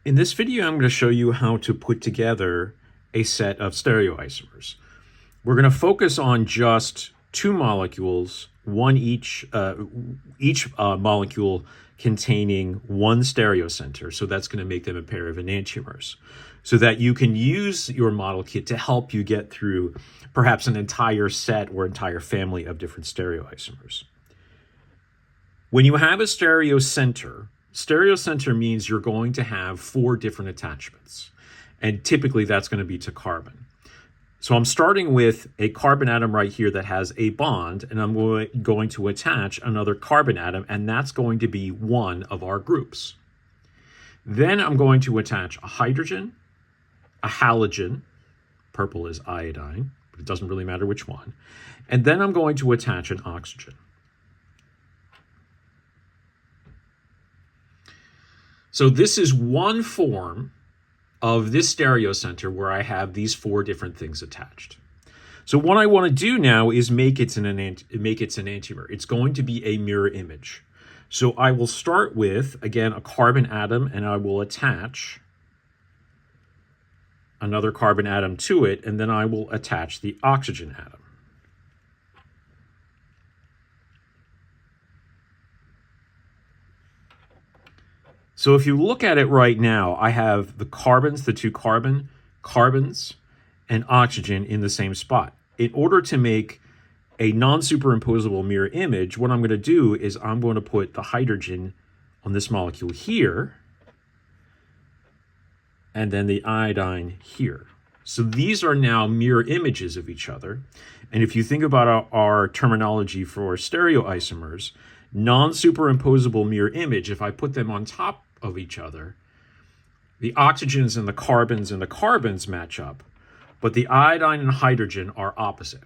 In this video, I'm going to show you how to put together a set of stereoisomers. We're going to focus on just two molecules, each molecule containing one stereocenter. So that's going to make them a pair of enantiomers, so that you can use your model kit to help you get through perhaps an entire set or entire family of different stereoisomers. When you have a stereocenter means you're going to have four different attachments, and typically that's going to be to carbon. So I'm starting with a carbon atom right here that has a bond, and I'm going to attach another carbon atom, and that's going to be one of our groups. Then I'm going to attach a hydrogen, a halogen, purple is iodine, but it doesn't really matter which one, and then I'm going to attach an oxygen. So this is one form of this stereocenter where I have these four different things attached. So what I want to do now is make it an enantiomer. It's going to be a mirror image. So I will start with, again, a carbon atom, and I will attach another carbon atom to it, and then I will attach the oxygen atom. So if you look at it right now, I have the carbons, the two carbons, and oxygen in the same spot. In order to make a non-superimposable mirror image, what I'm going to do is I'm going to put the hydrogen on this molecule here, and then the iodine here. So these are now mirror images of each other. And if you think about our terminology for stereoisomers, non-superimposable mirror image, if I put them on top of each other, the oxygens and the carbons match up, but the iodine and hydrogen are opposite.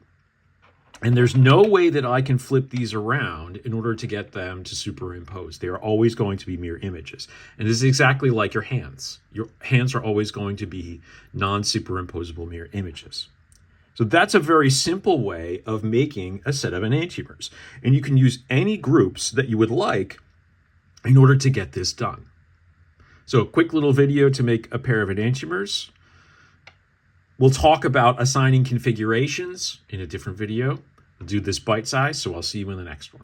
And there's no way that I can flip these around in order to get them to superimpose. They are always going to be mirror images. And this is exactly like your hands. Your hands are always going to be non-superimposable mirror images. So that's a very simple way of making a set of enantiomers. And you can use any groups that you would like in order to get this done. So a quick little video to make a pair of enantiomers. We'll talk about assigning configurations in a different video. I'll do this bite size, so I'll see you in the next one.